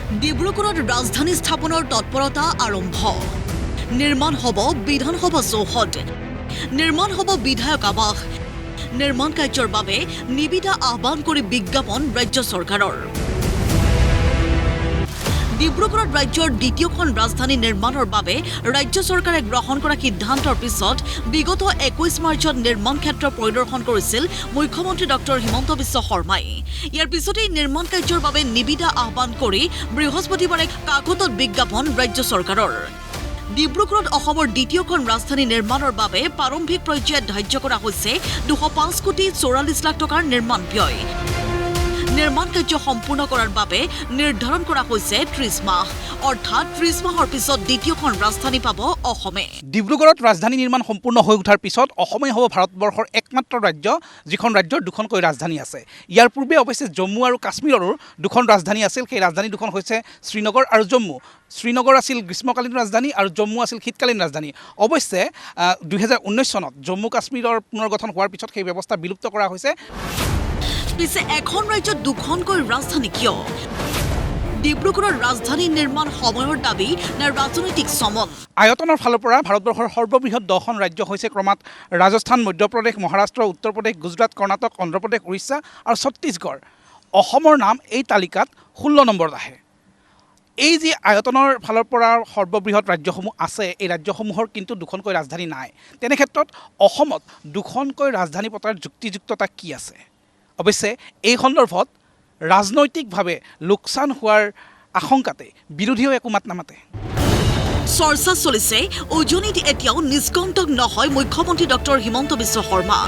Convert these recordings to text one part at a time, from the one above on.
ডিব্ৰুগড়ত ৰাজধানী স্থাপনৰ তৎপৰতা আৰম্ভ নিৰ্মাণ হ'ব বিধানসভা চৌহদ নিৰ্মাণ হ'ব বিধায়ক আৱাস নিৰ্মাণ কাৰ্যৰ বাবে নিবিদা আহ্বান কৰি বিজ্ঞাপন ৰাজ্য চৰকাৰৰ ডিব্ৰুগড়ত ৰাজ্যৰ দ্বিতীয়খন ৰাজধানী নিৰ্মাণৰ বাবে ৰাজ্য চৰকাৰে গ্ৰহণ কৰা সিদ্ধান্তৰ পিছত বিগত 21 মাৰ্চত নিৰ্মাণ ক্ষেত্ৰ পৰিদৰ্শন কৰিছিল মুখ্যমন্ত্ৰী ডক্টৰ হিমন্ত বিশ্ব শৰ্মাই ইয়াৰ পিছতেই নিৰ্মাণ কাৰ্যৰ বাবে নিবিদা আহ্বান কৰি বৃহস্পতিবাৰে কাকতত বিজ্ঞাপন ৰাজ্য চৰকাৰৰ ডিব্ৰুগড়ত অসমৰ দ্বিতীয়খন ৰাজধানী নিৰ্মাণৰ বাবে প্ৰাৰম্ভিক পৰ্যায়ত ধাৰ্য কৰা হৈছে 205 কোটি 44 লাখ টকাৰ নিৰ্মাণ ব্যয় নিৰ্মাণ কাৰ্য সম্পূৰ্ণ কৰাৰ বাবে নিৰ্ধাৰণ কৰা হৈছে 30 মাহ অৰ্থাৎ 30 মাহৰ পিছত দ্বিতীয়খন ৰাজধানী পাব অসমে ডিব্ৰুগড়ত ৰাজধানী নিৰ্মাণ সম্পূৰ্ণ হৈ উঠাৰ পিছত অসমেই হ'ব ভাৰতবৰ্ষৰ একমাত্ৰ ৰাজ্য যিখন ৰাজ্যৰ দুখনকৈ ৰাজধানী আছে ইয়াৰ পূৰ্বে অৱশ্যে জম্মু আৰু কাশ্মীৰৰো দুখন ৰাজধানী আছিল সেই ৰাজধানী দুখন হৈছে শ্ৰীনগৰ আৰু জম্মু শ্ৰীনগৰ আছিল গ্ৰীষ্মকালীন ৰাজধানী আৰু জম্মু আছিল শীতকালীন ৰাজধানী অৱশ্যে 2019 চনত জম্মু কাশ্মীৰৰ পুনৰ্গঠন হোৱাৰ পিছত সেই ব্যৱস্থা বিলুপ্ত কৰা হৈছে পিছে এখন ৰাজ্যত দুখনকৈ ৰাজধানী কিয় ডিব্ৰুগড়ৰ ৰাজধানী নিৰ্মাণ সময়ৰ দাবী নে ৰাজনৈতিক চমন আয়তনৰ ফালৰ পৰা ভাৰতবৰ্ষৰ সৰ্ববৃহৎ 10খন ৰাজ্য হৈছে ক্ৰমাৎ ৰাজস্থান মধ্যপ্ৰদেশ মহাৰাষ্ট্ৰ উত্তৰ প্ৰদেশ গুজৰাট কৰ্ণাটক অন্ধ্ৰপ্ৰদেশ উৰিষ্যা আৰু ছত্তীশগড় অসমৰ নাম এই তালিকাত 16 নম্বৰত আহে এই যে আয়তনৰ ফালৰ পৰা সৰ্ববৃহৎ ৰাজ্যসমূহ আছে এই ৰাজ্যসমূহৰ কিন্তু দুখনকৈ ৰাজধানী নাই তেনে ক্ষেত্ৰত অসমত দুখনকৈ ৰাজধানী পতাৰ যুক্তিযুক্ততা কি আছে অৱশ্যে এই সন্দৰ্ভত ৰাজনৈতিকভাৱে লোকচান হোৱাৰ আশংকাতে বিৰোধীও একো মাত নামাতে চৰ্চা চলিছে উজনিত এতিয়াও নিষ্কণ্টক নহয় মুখ্যমন্ত্ৰী ডক্টৰ হিমন্ত বিশ্ব শৰ্মা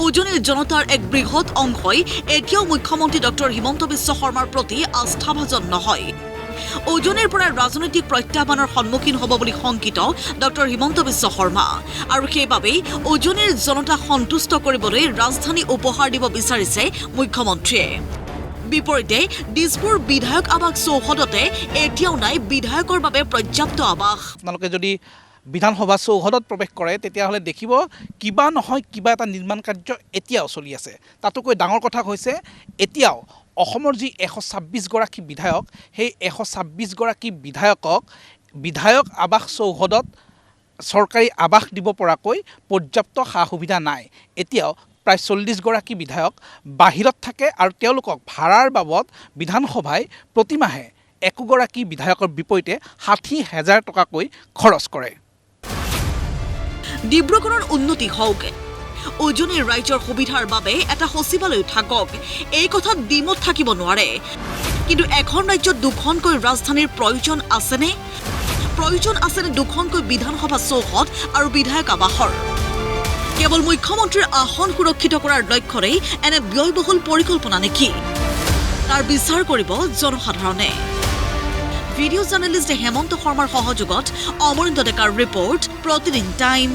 উজনিৰ জনতাৰ এক বৃহৎ অংশই এতিয়াও মুখ্যমন্ত্ৰী ডক্টৰ হিমন্ত বিশ্ব শৰ্মাৰ প্ৰতি আস্থাভাজন নহয় উজনিৰ পৰা ৰাজনৈতিক প্ৰত্যাহ্বানৰ সন্মুখীন হ'ব বুলি শংকিত ডক্টৰ হিমন্ত বিশ্ব শৰ্মা আৰু সেইবাবেই উজনিৰ জনতাক সন্তুষ্ট কৰিবলৈ ৰাজধানী উপহাৰ দিব বিচাৰিছে মুখ্যমন্ত্ৰীয়ে বিপৰীতে দিছপুৰ বিধায়ক আৱাস চৌহদতে এতিয়াও নাই বিধায়কৰ বাবে পৰ্যাপ্ত আৱাস আপোনালোকে যদি বিধানসভা চৌহদত প্ৰৱেশ কৰে তেতিয়াহ'লে দেখিব কিবা নহয় কিবা এটা নিৰ্মাণ কাৰ্য এতিয়াও চলি আছে তাতোকৈ ডাঙৰ কথা হৈছে এতিয়াও অসমৰ যি 126 গৰাকী বিধায়ক সেই 126 গৰাকী বিধায়কক বিধায়ক আৱাস চৌহদত চৰকাৰী আৱাস দিব পৰাকৈ পৰ্যাপ্ত সা সুবিধা নাই এতিয়াও প্ৰায় 40 গৰাকী বিধায়ক বাহিৰত থাকে আৰু তেওঁলোকক ভাড়াৰ বাবদ বিধানসভাই প্ৰতিমাহে একোগৰাকী বিধায়কৰ বিপৰীতে 60,000 টকাকৈ খৰচ কৰে ডিব্ৰুগড়ৰ উন্নতি হওক উজনিৰ ৰাজ্যৰ সুবিধাৰ বাবে এটা সচিবালয় থাকক এই কথাত দ্বিমত থাকিব নোৱাৰে কিন্তু এখন ৰাজ্যত দুখনকৈ ৰাজধানীৰ প্ৰয়োজন আছেনে দুখনকৈ বিধানসভা চৌহদ আৰু বিধায়ক আৱাসৰ কেৱল মুখ্যমন্ত্ৰীৰ আসন সুৰক্ষিত কৰাৰ লক্ষ্যৰেই এনে ব্যয়বহুল পৰিকল্পনা নেকি তাৰ বিচাৰ কৰিব জনসাধাৰণে ভিডিঅ' জাৰ্নেলিষ্ট হেমন্ত শৰ্মাৰ সহযোগত অমৰিন্দ্ৰ ডেকাৰ ৰিপৰ্ট প্ৰতিদিন টাইম